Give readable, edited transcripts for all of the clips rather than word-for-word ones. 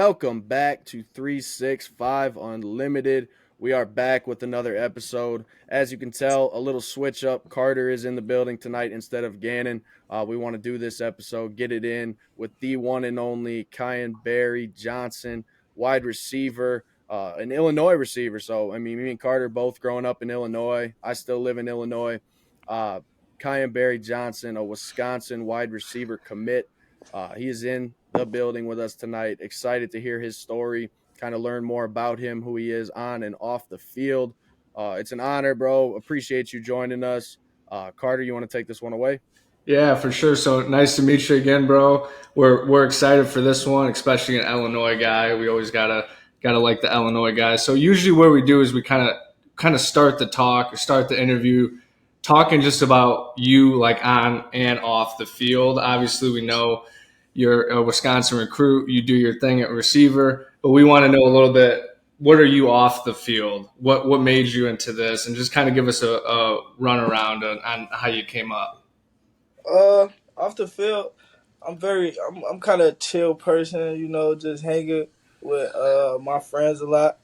welcome back to 365 Unlimited. We are back with another episode. As you can tell, a little switch up. Carter is in the building tonight instead of Gannon. We want to do this episode, get it in with the one and only Kyan Berry-Johnson, wide receiver, an Illinois receiver. So, I mean, me and Carter both growing up in Illinois. I still live in Illinois. Uh, Kyan Berry-Johnson, a Wisconsin wide receiver commit. He is in the building with us tonight. Excited to hear his story, kind of learn more about him, who he is on and off the field. It's an honor, bro. Appreciate you joining us. Carter, you want to take this one away? Yeah, for sure. So nice to meet you again, bro. We're excited for this one, especially an Illinois guy. We always gotta like the Illinois guys. So usually what we do is we kind of start the talk or start the interview talking just about you, like on and off the field. Obviously, we know you're a Wisconsin recruit. You do your thing at receiver, but we want to know a little bit. What are you off the field? What made you into this? And just kind of give us a run around on how you came up. Off the field, I'm kind of a chill person, just hanging with my friends a lot.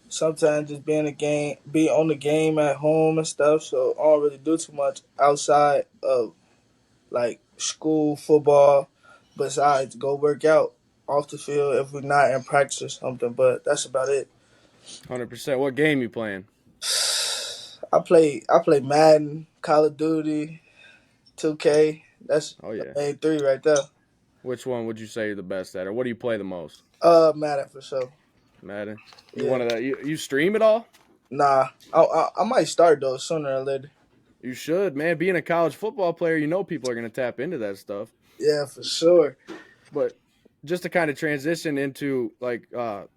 Sometimes just be on the game at home and stuff. So I don't really do too much outside of like school, football, besides go work out off the field if we're not in practice or something. But that's about it. 100%. What game you playing? I play Madden, Call of Duty, 2K. That's Oh, the yeah. main three right there. Which one would you say you're the best at, or what do you play the most? Madden for sure. Madden. You Yeah. one of that? You stream it all? Nah, I might start though sooner or later. You should, man. Being a college football player, you know people are going to tap into that stuff. Yeah, for sure. But just to kind of transition into the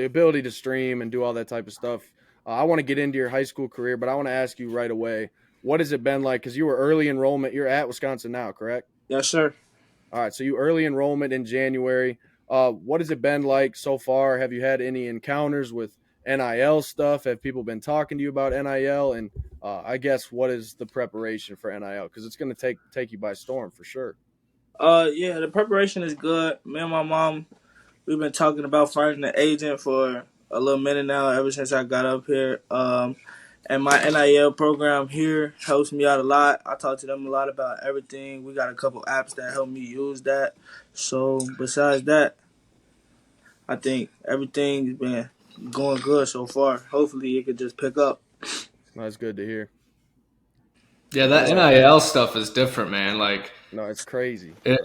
ability to stream and do all that type of stuff, I want to get into your high school career, but I want to ask you right away, what has it been like? Because you were early enrollment. You're at Wisconsin now, correct? Yes, sir. All right, so you early enrollment in January. What has it been like so far? Have you had any encounters with NIL stuff? Have people been talking to you about NIL? And I guess what is the preparation for NIL? Because it's going to take you by storm for sure. Yeah, the preparation is good. Me and my mom, we've been talking about finding an agent for a little minute now, ever since I got up here. And my NIL program here helps me out a lot. I talk to them a lot about everything. We got a couple apps that help me use that. So besides that, I think everything's been going good so far. Hopefully it could just pick up. That's good to hear. Yeah, that NIL stuff is different, man. Like No, it's crazy. it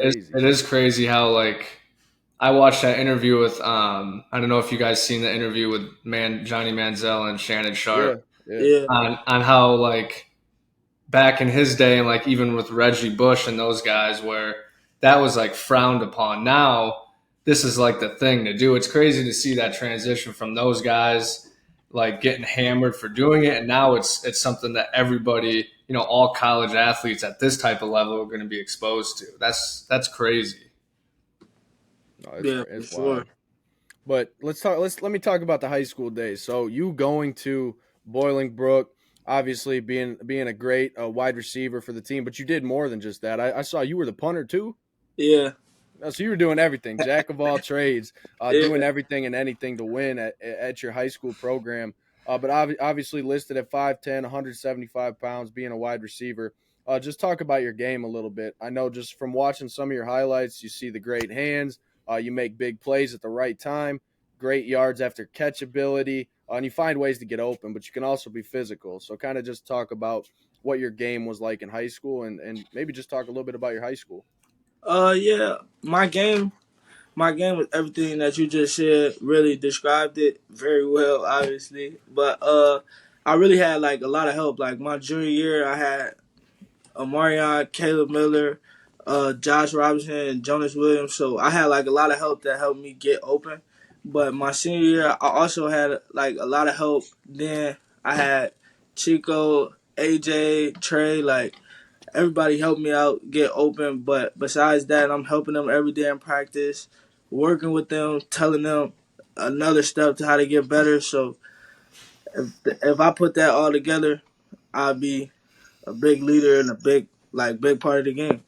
is crazy how like I watched that interview with I don't know if you guys seen the interview with Johnny Manziel and Shannon Yeah, Sharp yeah. Yeah. on how like back in his day and like even with Reggie Bush and those guys where that was like frowned upon. Now this is like the thing to do. It's crazy to see that transition from those guys like getting hammered for doing it, and now it's something that everybody, all college athletes at this type of level are going to be exposed to. That's crazy. No, Yeah, for it's sure. wild. But let me talk about the high school days. So you going to Bolingbrook, obviously being a great wide receiver for the team, but you did more than just that. I saw you were the punter too. Yeah. So you were doing everything, jack of all trades, doing Yeah. everything and anything to win at your high school program. But obviously listed at 5'10", 175 pounds, being a wide receiver. Just talk about your game a little bit. I know just from watching some of your highlights, you see the great hands. You make big plays at the right time, great yards after catch ability, and you find ways to get open, but you can also be physical. So kind of just talk about what your game was like in high school and maybe just talk a little bit about your high school. Yeah. My game with everything that you just said really described it very well, obviously. But I really had like a lot of help. Like my junior year, I had Amarion, Caleb Miller, Josh Robinson, and Jonas Williams. So I had like a lot of help that helped me get open. But my senior year, I also had like a lot of help. Then I had Chico, AJ, Trey, like everybody helped me out get open. But besides that, I'm helping them every day in practice, working with them, telling them another step to how to get better. So if I put that all together, I'll be a big leader and a big part of the game.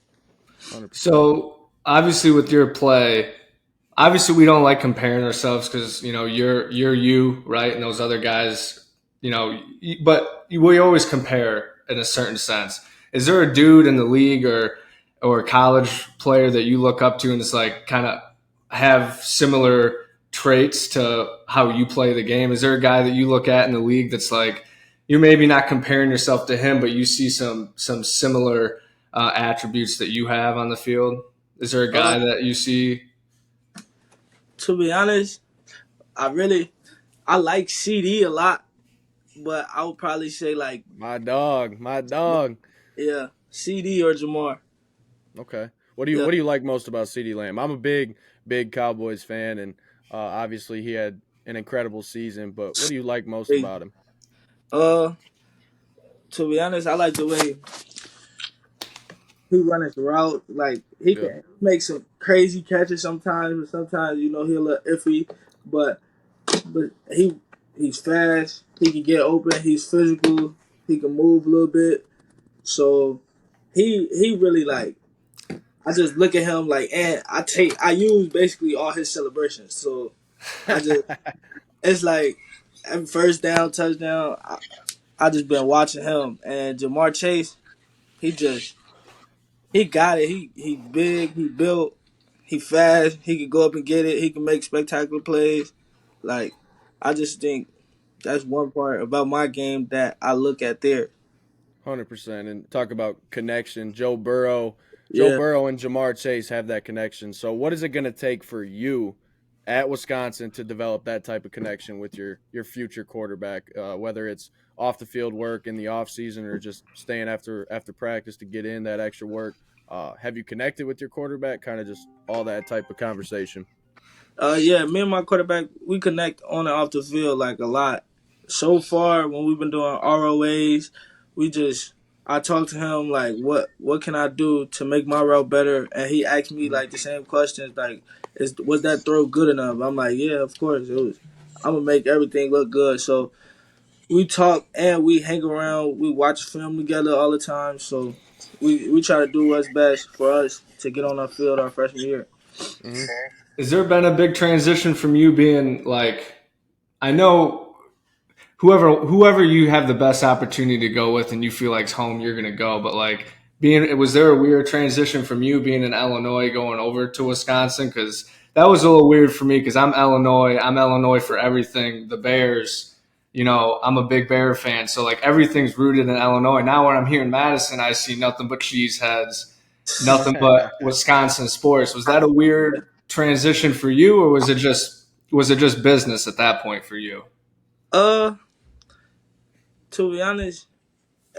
100%. So obviously with your play, obviously we don't like comparing ourselves because you're you, right, and those other guys, but we always compare in a certain sense. Is there a dude in the league or a college player that you look up to and it's like kind of have similar traits to how you play the game? Is there a guy that you look at in the league that's like you're maybe not comparing yourself to him, but you see some similar attributes that you have on the field? Is there a Uh, guy that you see? to be honest, I like CD a lot, but I would probably say like My dog, my dog. yeah, CD or Jamar. Okay. Yeah, What do you like most about CeeDee Lamb? I'm a big Cowboys fan, and obviously he had an incredible season. But what do you like most big. about him? Uh, to be honest, I like the way he run his route. Like he Yeah, can make some crazy catches sometimes, but sometimes he a little iffy. But but he's fast. He can get open. He's physical. He can move a little bit. So he really like. I just look at him like, and I use basically all his celebrations. So I just it's like every first down, touchdown. I just been watching him and Jamar Chase. He just he got it. He big. He built. He fast. He can go up and get it. He can make spectacular plays. Like I just think that's one part about my game that I look at there. 100%. And talk about connection. Joe Yeah. Burrow and Jamar Chase have that connection. So what is it going to take for you at Wisconsin to develop that type of connection with your future quarterback? Whether it's off the field work in the off season or just staying after practice to get in that extra work. Have you connected with your quarterback? Kind of just all that type of conversation. Yeah, me and my quarterback, we connect on and off the field like a lot. So far, when we've been doing ROAs, we just I talk to him like, what can I do to make my route better? And he asked me Mhm. like the same questions like, was that throw good enough? I'm like, yeah, of course it was. I'm gonna make everything look good. So we talk and we hang around. We watch film together all the time. So we try to do what's best for us to get on our field our freshman year. Mhm. Has there been a big transition from you being like, I know whoever you have the best opportunity to go with and you feel like's home, you're gonna go. But like was there a weird transition from you being in Illinois going over to Wisconsin? Because that was a little weird for me because I'm Illinois. I'm Illinois for everything. The Bears, I'm a big Bear fan, so like everything's rooted in Illinois. Now when I'm here in Madison, I see nothing but cheeseheads, nothing but Wisconsin sports. Was that a weird transition for you, or was it just business at that point for you? uh, to be honest,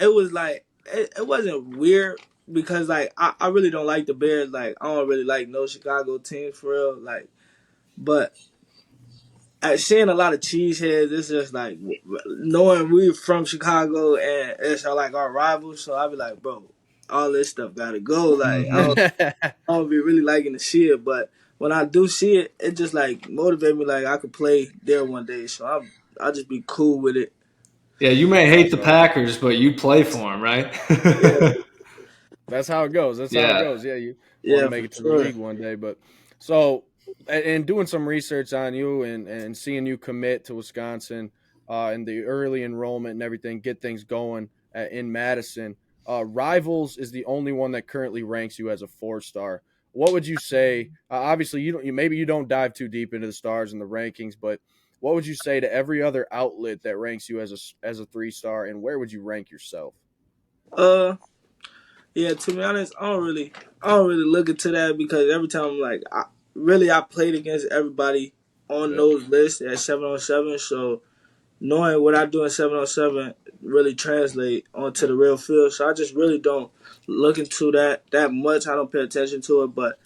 it was like it wasn't weird because like I really don't like the Bears. Like I don't really like no Chicago teams for real. Like, but seeing a lot of cheeseheads, it's just like knowing we're from Chicago and it's like our rivals. So I be like, bro, all this stuff gotta go. Like I don't be really liking to see it, but when I do see it, it just like motivate me. Like I could play there one day. So I just be cool with it. Yeah, you may All right, hate the bro. Packers, but you play for them, right? Yeah, That's how it goes. That's how it Yeah. goes. Yeah, you want to yeah, make for it to the sure. league one day, but so and doing some research on you and seeing you commit to Wisconsin and the early enrollment and everything, get things going in Madison. Rivals is the only one that currently ranks you as a 4-star. What would you say? Obviously, maybe you don't dive too deep into the stars and the rankings, but what would you say to every other outlet that ranks you as a 3-star, and where would you rank yourself? Uh, Yeah, to be honest, I don't really look into that because every time, like, I played against everybody on Yep, those lists at 7-on-7. So knowing what I do in 7-on-7 really translate onto the real field. So I just really don't look into that much. I don't pay attention to it. But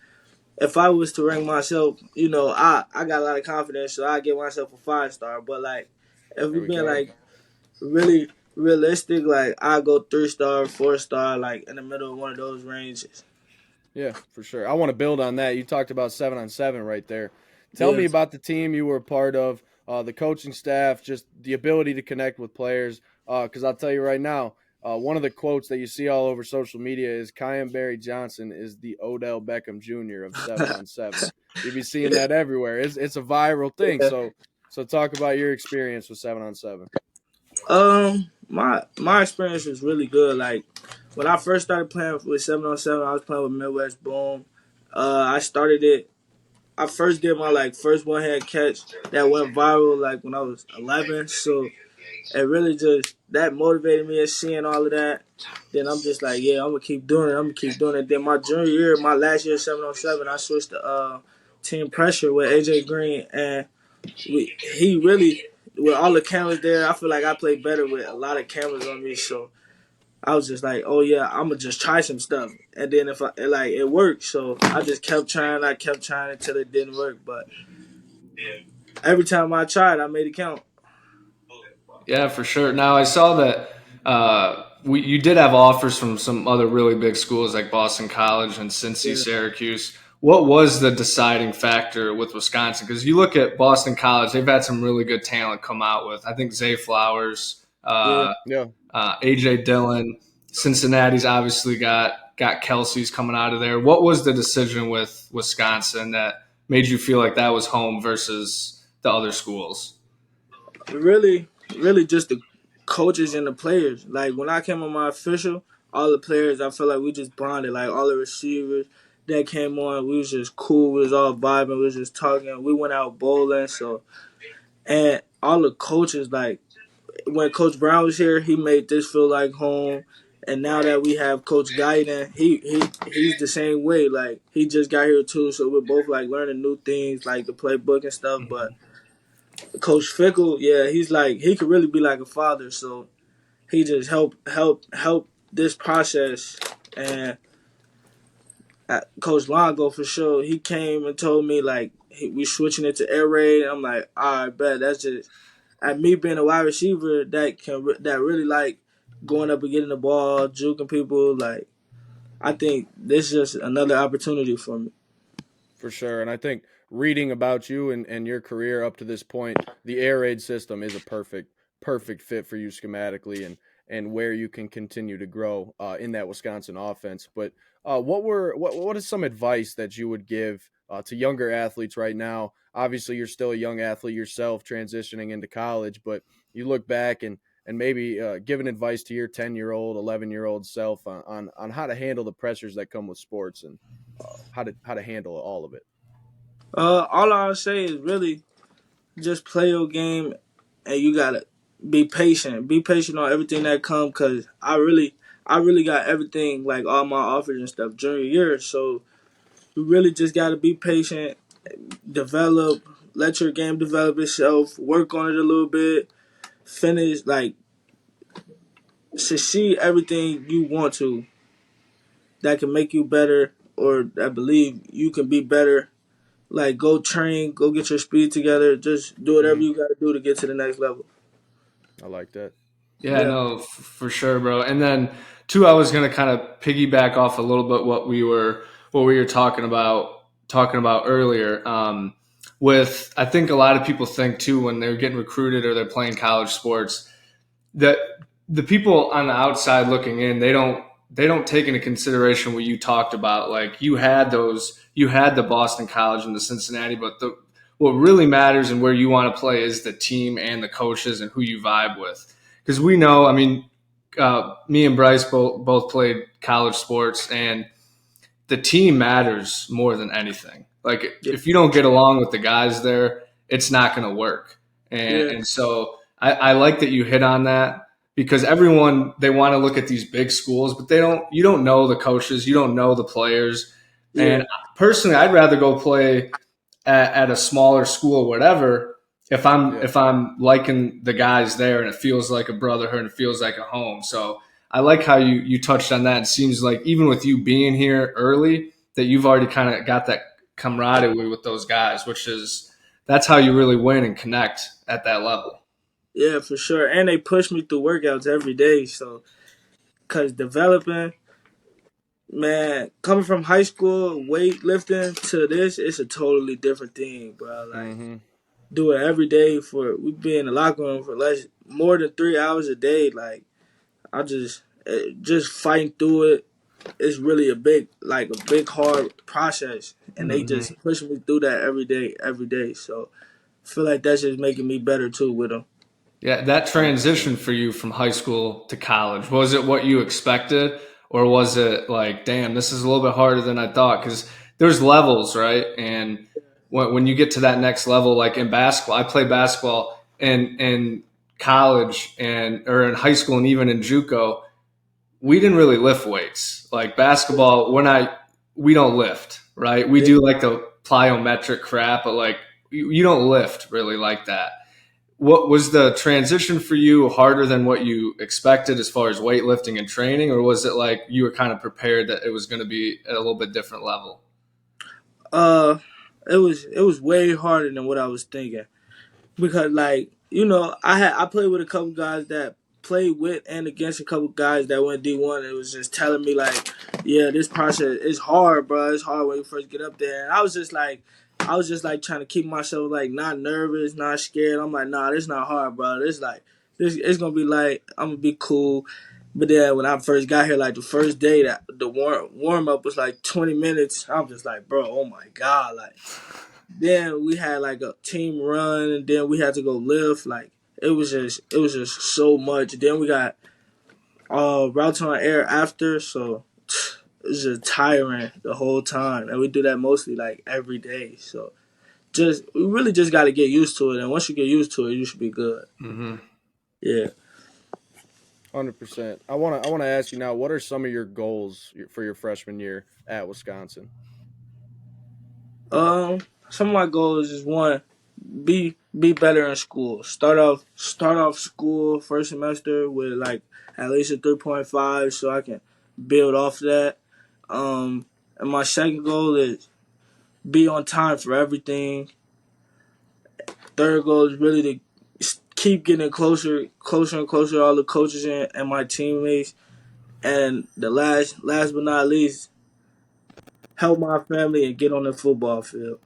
if I was to rank myself, I got a lot of confidence, so I give myself a 5-star. But like, if we there we being go. like really realistic, like I go 3-star, 4-star, like in the middle of one of those ranges. Yeah, for sure. I want to build on that. You talked about 7-on-7 right there. Tell Yeah. me about the team you were a part of, the coaching staff, just the ability to connect with players. Because I'll tell you right now, One of the quotes that you see all over social media is Kyan Berry-Johnson is the Odell Beckham Jr. of 7-on-7. You be seeing that everywhere. It's a viral thing. Yeah. So talk about your experience with 7-on-7. My experience was really good. Like when I first started playing with 7-on-7, I was playing with Midwest Boom. I started it. I first did my like first one hand catch that went viral like when I was 11. So it really just that motivated me and seeing all of that. Then I'm just like, yeah, I'm gonna keep doing it. I'm gonna keep doing it. Then my junior year, my last year 7-on-7, I switched to team pressure with AJ Greene, and he really with all the cameras there. I feel like I played better with a lot of cameras on me. So I was just like, oh yeah, I'm gonna just try some stuff. And then if I like it worked, so I just kept trying. I kept trying until it didn't work. But every time I tried, I made it count. Yeah, for sure. Now I saw that you did have offers from some other really big schools like Boston College and Cincy, Yeah, Syracuse. What was the deciding factor with Wisconsin? Because you look at Boston College, they've had some really good talent come out with. I think Zay Flowers, yeah. Yeah, AJ Dillon. Cincinnati's obviously got Kelsey's coming out of there. What was the decision with Wisconsin that made you feel like that was home versus the other schools? Really, really just the coaches and the players. Like when I came on my official, all the players, I feel like we just bonded. Like all the receivers that came on, we was just cool. We was all vibing. We was just talking. We went out bowling. So and all the coaches, like when Coach Brown was here, he made this feel like home. And now that we have Coach Guyton, he's the same way. Like he just got here too, so we're both like learning new things, like the playbook and stuff. But Coach Fickle, yeah, he's like he could really be like a father. So he just help this process. And Coach Longo for sure, he came and told me like we switching it to air raid. I'm like, all right, bet that's just at me being a wide receiver that really like going up and getting the ball, juking people. Like I think this is just another opportunity for me. for sure. And I think reading about you and your career up to this point, the air raid system is a perfect fit for you schematically and where you can continue to grow in that Wisconsin offense. But what is some advice that you would give to younger athletes right now? Obviously, you're still a young athlete yourself, transitioning into college, but you look back and maybe giving advice to your 10-year-old, 11-year-old self on how to handle the pressures that come with sports and how to handle all of it. All I'll say is really just play your game, and you gotta be patient. Be patient on everything that comes, cause I really got everything like all my offers and stuff junior year. So you really just gotta be patient, develop, let your game develop itself, work on it a little bit, finish like succeed everything you want to that can make you better or I believe you can be better. Like go train, go get your speed together, just do whatever Hmm. you gotta do to get to the next level. I like that. Yeah, Yeah. no, for sure, bro. And then two, I was gonna kind of piggyback off a little bit what we were talking about earlier. With I think a lot of people think too when they're getting recruited or they're playing college sports that the people on the outside looking in they don't take into consideration what you talked about. Like you had the Boston College and the Cincinnati, but what really matters and where you want to play is the team and the coaches and who you vibe with. Because we know, I mean, me and Bryce both played college sports, and the team matters more than anything. Like Yeah. if you don't get along with the guys there, it's not going to work. And Yeah. and so I like that you hit on that because everyone they want to look at these big schools, but you don't know the coaches, you don't know the players. Yeah. And personally, I'd rather go play at a smaller school, whatever, Yeah. if I'm liking the guys there and it feels like a brotherhood and it feels like a home. So I like how you touched on that. It seems like even with you being here early, that you've already kind of got that camaraderie with those guys, which is that's how you really win and connect at that level. Yeah, for sure. And they push me through workouts every day. So, cause developing, man, coming from high school weightlifting to this, it's a totally different thing, bro. Like, Hmm. do it every day for we be in the locker room for less more than 3 hours a day. Like, I just just fighting through it is really a big hard process, and they Hmm. just push me through that every day. So I feel like that's just making me better too with them. Yeah, that transition for you from high school to college, was it what you expected? Or was it like, damn, this is a little bit harder than I thought? Because there's levels, right? And when you get to that next level, like in basketball, I played basketball in college and or in high school and even in JUCO, we didn't really lift weights. Like basketball, we don't lift, right? We Yeah. do like the plyometric crap, but like you don't lift really like that. What was the transition for you harder than what you expected as far as weightlifting and training, or was it like you were kind of prepared that it was going to be at a little bit different level? Uh, it was way harder than what I was thinking. Because like I played with a couple guys that played with and against a couple guys that went D1. It was just telling me like, yeah, this process is hard, bro. It's hard when you first get up there. And I was just like trying to keep myself like not nervous, not scared. I'm like, nah, this not hard, bro. This it's gonna be like I'm gonna be cool. But then when I first got here, like the first day, that the warm up was like 20 minutes. I'm just like, bro, oh my god, like. Then we had like a team run, and then we had to go lift. Like it was just so much. Then we got routes on air after, so it was just tiring the whole time. And we do that mostly like every day. So just we really just got to get used to it. And once you get used to it, you should be good. Hmm. Yeah. 100%. I wanna ask you now. What are some of your goals for your freshman year at Wisconsin? Um. Some of my goals is one, be better in school. Start off school first semester with like at least a 3.5, so I can build off that. And my second goal is be on time for everything. Third goal is really to keep getting closer and closer to all the coaches and my teammates. And the last but not least, help my family and get on the football field.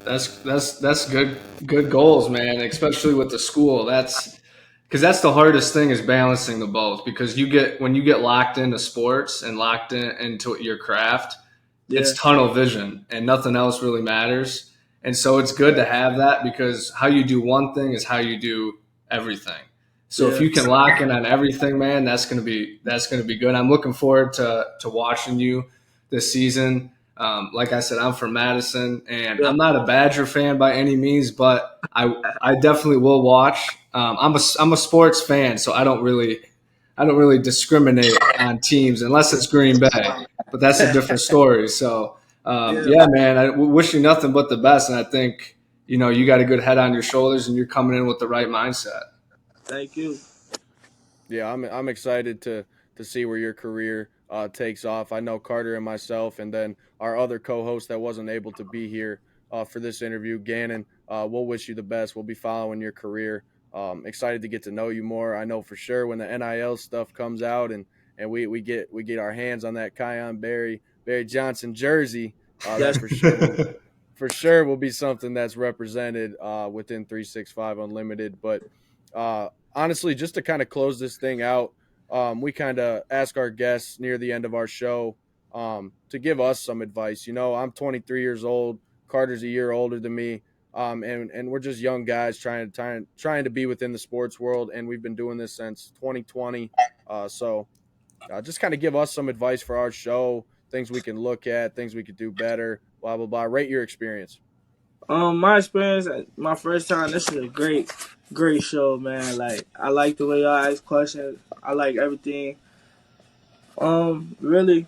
That's good goals, man. Especially with the school. That's because that's the hardest thing is balancing the both. Because when you get locked into sports and locked into your craft, Yeah, it's tunnel vision and nothing else really matters. And so it's good to have that because how you do one thing is how you do everything. So if yeah, you can lock in on everything, man, that's gonna be good. I'm looking forward to watching you this season. Like I said, I'm from Madison, and yeah. I'm not a Badger fan by any means, but I definitely will watch. I'm a sports fan, so I don't really discriminate on teams unless it's Green Bay, but that's a different story. So Yeah, yeah, man, I wish you nothing but the best, and I think you got a good head on your shoulders, and you're coming in with the right mindset. thank you. Yeah, I'm excited to see where your career takes off. I know Carter and myself, and then our other co-host that wasn't able to be here for this interview, Gannon. We'll wish you the best. We'll be following your career. Excited to get to know you more. I know for sure when the NIL stuff comes out and we get our hands on that Kyan Berry-Johnson jersey, that Yes. for sure will be something that's represented within 365 Unlimited. But honestly, just to kind of close this thing out, we kind of ask our guests near the end of our show to give us some advice. I'm 23 years old. Carter's a year older than me. And we're just young guys trying to be within the sports world, and we've been doing this since 2020. So just kind of give us some advice for our show, things we can look at, things we could do better, blah blah blah. Rate your experience. My experience, my first time. This is a great show, man. Like I like the way y'all ask questions. I like everything. Really,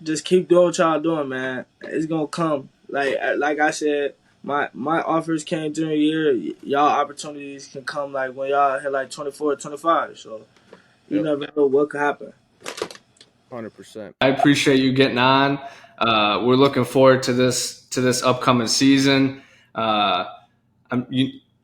just keep doing what y'all doing, man. It's gonna come. Like I said, my offers came during the year. Y'all opportunities can come like when y'all hit like 24, 25. So you Yep, never know what could happen. 100%. I appreciate you getting on. We're looking forward to this upcoming season. Uh,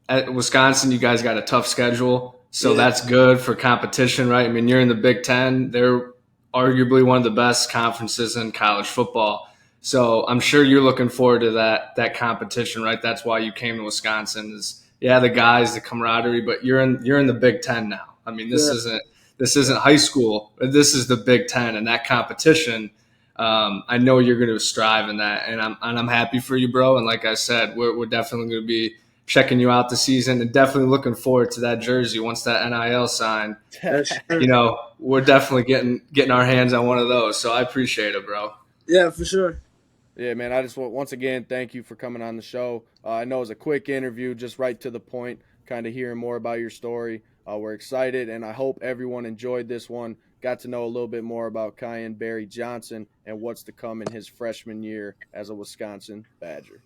at Wisconsin, you guys got a tough schedule, so Yeah, that's good for competition, right? I mean, you're in the Big Ten. They're arguably one of the best conferences in college football. So I'm sure you're looking forward to that competition, right? That's why you came to Wisconsin. Is yeah, the guys, the camaraderie, but you're in the Big Ten now. I mean, this yeah, isn't This isn't high school. This is the Big Ten, and that competition. I know you're going to strive in that, and I'm happy for you, bro. And like I said, we're definitely going to be checking you out this season, and definitely looking forward to that jersey once that NIL sign. That's You sure. know, we're definitely getting our hands on one of those. So I appreciate it, bro. Yeah, for sure. Yeah, man. I just want once again thank you for coming on the show. I know it was a quick interview, just right to the point, kind of hearing more about your story. We're excited, and I hope everyone enjoyed this one. Got to know a little bit more about Kyan Berry-Johnson and what's to come in his freshman year as a Wisconsin Badger.